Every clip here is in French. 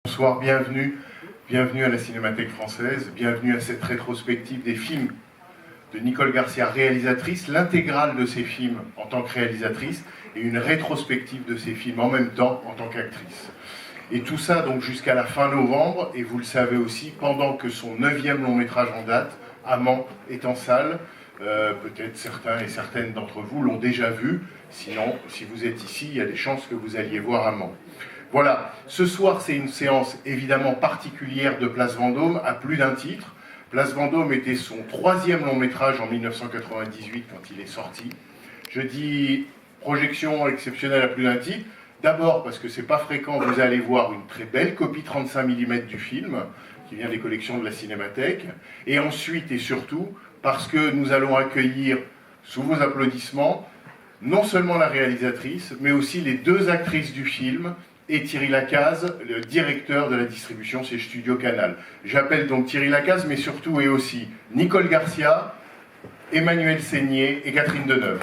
Bonsoir, bienvenue à la Cinémathèque française, bienvenue à cette rétrospective des films de Nicole Garcia, réalisatrice, l'intégrale de ses films en tant que réalisatrice et une rétrospective de ses films en même temps en tant qu'actrice. Et tout ça donc jusqu'à la fin novembre, et vous le savez aussi, pendant que son 9e long métrage en date, Amant, est en salle. Peut-être certains et certaines d'entre vous l'ont déjà vu, sinon, si vous êtes ici, il y a des chances que vous alliez voir Amant. Voilà, ce soir c'est une séance évidemment particulière de Place Vendôme à plus d'un titre. Place Vendôme était son 3e long métrage en 1998 quand il est sorti. Je dis projection exceptionnelle à plus d'un titre, d'abord parce que c'est pas fréquent, vous allez voir une très belle copie 35 mm du film, qui vient des collections de la Cinémathèque, et ensuite et surtout parce que nous allons accueillir, sous vos applaudissements, non seulement la réalisatrice, mais aussi les 2 actrices du film, et Thierry Lacaze, le directeur de la distribution chez Studio Canal. J'appelle donc Thierry Lacaze, mais surtout et aussi Nicole Garcia, Emmanuel Seigné et Catherine Deneuve.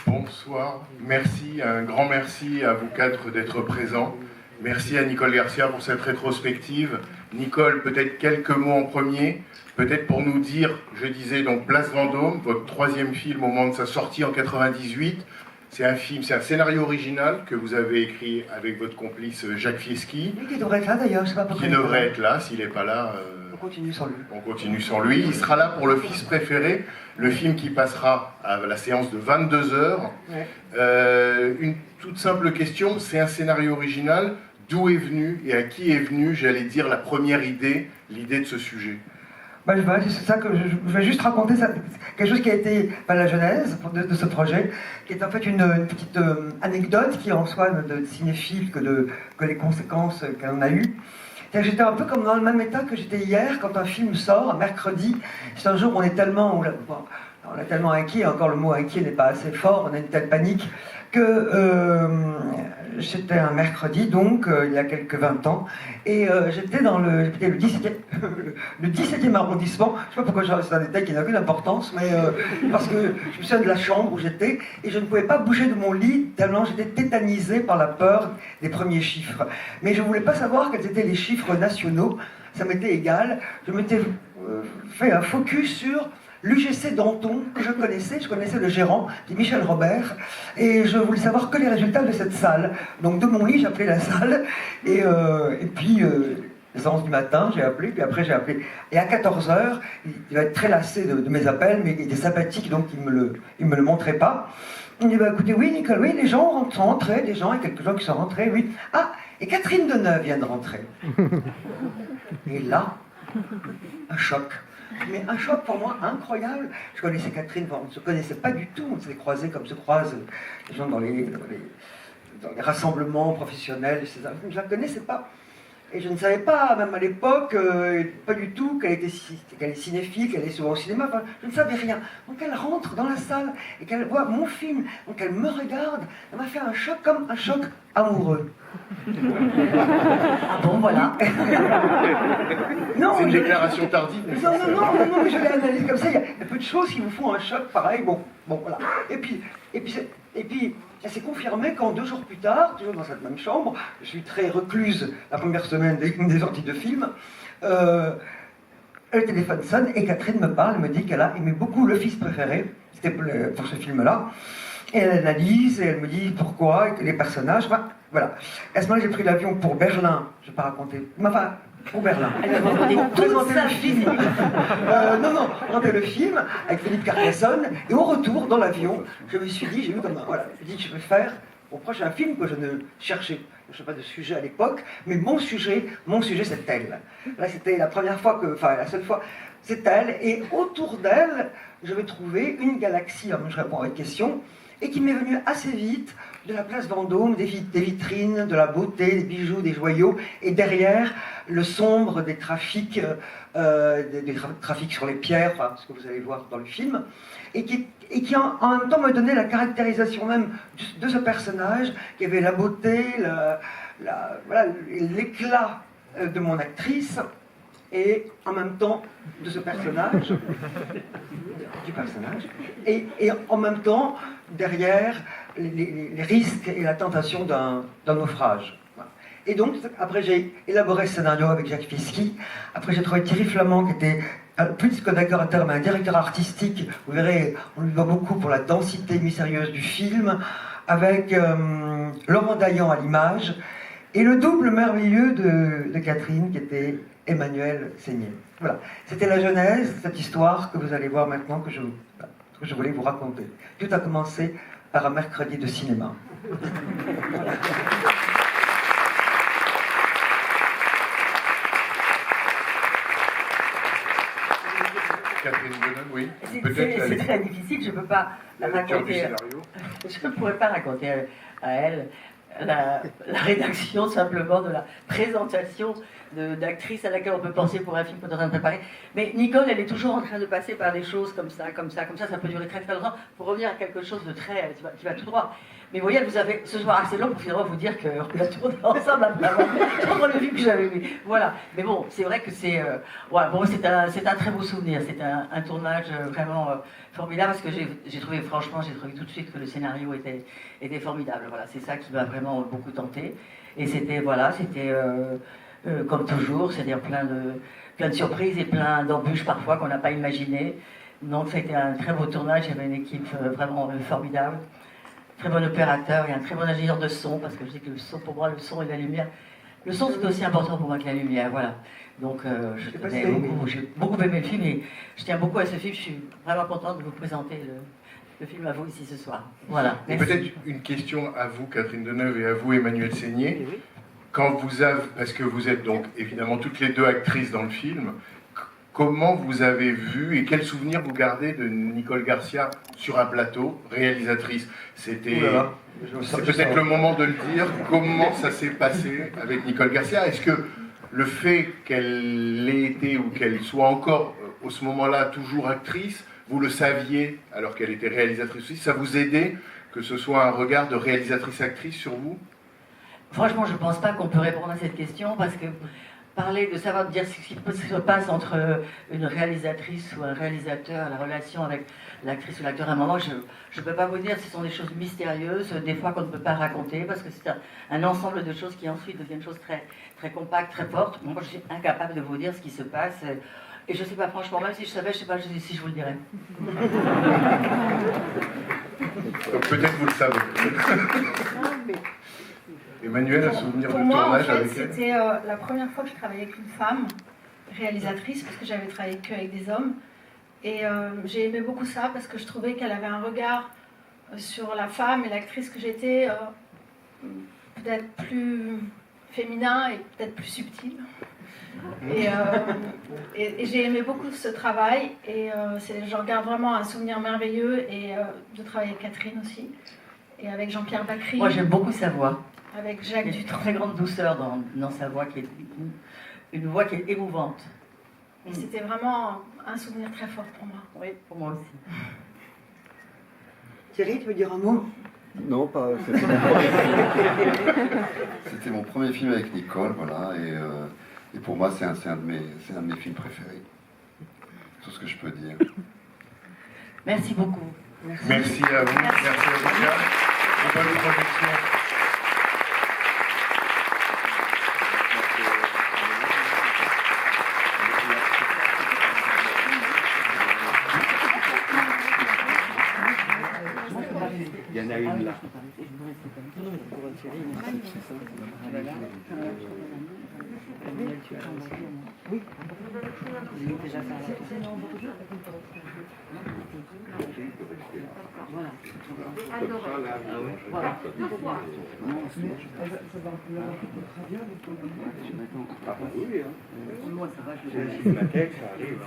Bonsoir, merci, un grand merci à vous 4 d'être présents. Merci à Nicole Garcia pour cette rétrospective. Nicole, peut-être quelques mots en premier, peut-être pour nous dire, je disais donc Place Vendôme, votre 3e film au moment de sa sortie en 98. C'est un film, c'est un scénario original que vous avez écrit avec votre complice Jacques Fieschi. Oui, qui devrait être là d'ailleurs, je sais pas pourquoi. Qui devrait être là, s'il n'est pas là. On continue sans lui. On continue sans lui. Il sera là pour Le Fils préféré, le film qui passera à la séance de 22h. Ouais. Une toute simple question, c'est un scénario original. D'où est venu et à qui est venue, j'allais dire, la première idée, l'idée de ce sujet? C'est ça que je vais juste raconter ça, quelque chose qui a été la genèse de ce projet, qui est en fait une petite anecdote qui est en soi de cinéphile que les conséquences qu'on a eues. J'étais un peu comme dans le même état que j'étais hier quand un film sort, un mercredi. C'est un jour où on est tellement inquiet, encore le mot inquiet n'est pas assez fort, on a une telle panique, que c'était un mercredi, donc il y a quelques 20 ans, et j'étais dans le 17e arrondissement. Je ne sais pas pourquoi c'est un détail qui n'a aucune importance, mais parce que je me souviens de la chambre où j'étais, et je ne pouvais pas bouger de mon lit, tellement j'étais tétanisé par la peur des premiers chiffres. Mais je ne voulais pas savoir quels étaient les chiffres nationaux, ça m'était égal. Je m'étais fait un focus sur l'UGC Danton, que je connaissais le gérant, qui est Michel Robert, et je voulais savoir que les résultats de cette salle. Donc de mon lit, j'appelais la salle, et puis les 11 du matin, j'ai appelé, puis après j'ai appelé. Et à 14h, il va être très lassé de mes appels, mais il était sympathique, donc il me le montrait pas. Il me dit, écoutez, oui Nicole, oui, les gens sont rentrés, des gens, et quelques gens qui sont rentrés, oui. Ah, et Catherine Deneuve vient de rentrer. Et là, un choc. Mais un choc pour moi incroyable. Je connaissais Catherine, on ne se connaissait pas du tout, on s'est croisés comme se croisent les gens dans les rassemblements professionnels, etc. Je ne la connaissais pas. Et je ne savais pas, même à l'époque, pas du tout qu'elle est cinéphile, qu'elle est souvent au cinéma, enfin, je ne savais rien. Donc elle rentre dans la salle et qu'elle voit mon film, donc elle me regarde, elle m'a fait un choc comme un choc amoureux. Ah bon, voilà. Non, c'est une déclaration tardive. Non, mais je l'ai analysé comme ça. Il y a peu de choses qui vous font un choc pareil. Bon, voilà. Et puis, ça s'est confirmé quand 2 jours plus tard, toujours dans cette même chambre, je suis très recluse la première semaine des sorties de film. Le téléphone sonne et Catherine me parle, elle me dit qu'elle a aimé beaucoup Le Fils préféré. C'était pour ce film-là. Et elle analyse et elle me dit pourquoi, et les personnages. Enfin, voilà. À ce moment-là, j'ai pris l'avion pour Berlin. Je ne vais pas raconter. Enfin, pour Berlin. Elle va raconter toute sa vie. Présenter le film avec Philippe Carcassonne. Et au retour, dans l'avion, je me suis dit, j'ai eu comme un. Voilà, je me dis que je vais faire au prochain film que je ne cherchais je ne sais pas de sujet à l'époque, mais mon sujet c'est elle. Là, c'était la première fois la seule fois, c'est elle, et autour d'elle, je vais trouver une galaxie. Alors, je réponds à votre question. et qui m'est venu assez vite de la place Vendôme, des vitrines, de la beauté, des bijoux, des joyaux, et derrière le sombre des trafics, des trafics sur les pierres, enfin, ce que vous allez voir dans le film, et qui en même temps me donnait la caractérisation même de ce personnage, qui avait la beauté, voilà, l'éclat de mon actrice, et en même temps de ce personnage, du personnage, et en même temps derrière les risques et la tentation d'un naufrage. Voilà. Et donc, après j'ai élaboré ce scénario avec Jacques Fisky, après j'ai trouvé Thierry Flamand qui était plus que décorateur, mais un directeur artistique, vous verrez, on lui doit beaucoup pour la densité mystérieuse du film, avec Laurent Dayan à l'image, et le double merveilleux de Catherine, qui était Emmanuel Seigné. Voilà, c'était la genèse de cette histoire que vous allez voir maintenant, que je voulais vous raconter. Tout a commencé par un mercredi de cinéma. Voilà. Catherine Deneuve, oui. C'est très difficile, je ne peux pas raconter. Je ne pourrais pas raconter à elle la rédaction simplement de la présentation d'actrice à laquelle on peut penser pour un film qu'on est en train de préparer. Mais Nicole, elle est toujours en train de passer par des choses comme ça, ça peut durer très très longtemps pour revenir à quelque chose de très qui va tout droit. Mais vous voyez, vous avez ce soir assez long pour finalement vous dire qu'on a tourné ensemble après le film que j'avais vu. Voilà. Mais bon, c'est vrai que c'est voilà, bon, c'est un très beau souvenir. C'est un tournage vraiment formidable parce que j'ai trouvé tout de suite que le scénario était formidable. Voilà, c'est ça qui m'a vraiment beaucoup tenté. Et c'était comme toujours, c'est-à-dire plein de surprises et plein d'embûches parfois qu'on n'a pas imaginées. Donc ça a été un très beau tournage. Il y avait une équipe vraiment formidable. Très bon opérateur et un très bon ingénieur de son, parce que je dis que le son, pour moi, le son et la lumière, le son c'est aussi important pour moi que la lumière, voilà. Donc j'ai beaucoup aimé le film et je tiens beaucoup à ce film. Je suis vraiment contente de vous présenter le film à vous ici ce soir. Voilà. Peut-être une question à vous, Catherine Deneuve, et à vous, Emmanuel Seigné. Oui. Quand vous avez, parce que vous êtes donc évidemment toutes les deux actrices dans le film, comment vous avez vu et quels souvenirs vous gardez de Nicole Garcia sur un plateau, réalisatrice? C'est peut-être le moment de le dire. Comment ça s'est passé avec Nicole Garcia? Est-ce que le fait qu'elle ait été ou qu'elle soit encore, au ce moment-là, toujours actrice, vous le saviez alors qu'elle était réalisatrice aussi, ça vous aidait que ce soit un regard de réalisatrice-actrice sur vous? Franchement, je ne pense pas qu'on peut répondre à cette question parce que de savoir dire ce qui se passe entre une réalisatrice ou un réalisateur, la relation avec l'actrice ou l'acteur, à un moment, je ne peux pas vous dire, ce sont des choses mystérieuses, des fois qu'on ne peut pas raconter, parce que c'est un ensemble de choses qui ensuite deviennent des choses très, très compactes, très fortes. Moi, je suis incapable de vous dire ce qui se passe, et je ne sais pas, franchement, même si je savais, je ne sais pas si je vous le dirais. Donc peut-être vous le savez. Emmanuel, un souvenir de tournage avec elle? C'était la première fois que je travaillais avec une femme réalisatrice, parce que j'avais travaillé qu'avec des hommes. Et j'ai aimé beaucoup ça, parce que je trouvais qu'elle avait un regard sur la femme et l'actrice que j'étais, peut-être plus féminin et peut-être plus subtil. Et j'ai aimé beaucoup ce travail, et j'en garde vraiment un souvenir merveilleux, et de travailler avec Catherine aussi, et avec Jean-Pierre Bacry. Moi j'aime beaucoup sa voix. Avec Jacques Dutronc. Il y a une très grande douceur dans sa voix, qui est une voix qui est émouvante. Et c'était vraiment un souvenir très fort pour moi. Oui, pour moi aussi. Thierry, tu veux dire un mot? Non, pas. C'était mon premier film avec Nicole, voilà, et pour moi c'est un de mes films préférés. Tout ce que je peux dire. Merci beaucoup. Merci à vous. Merci à vous. Bonne projection. Il y en a une là. Oui. La tête, ça arrive.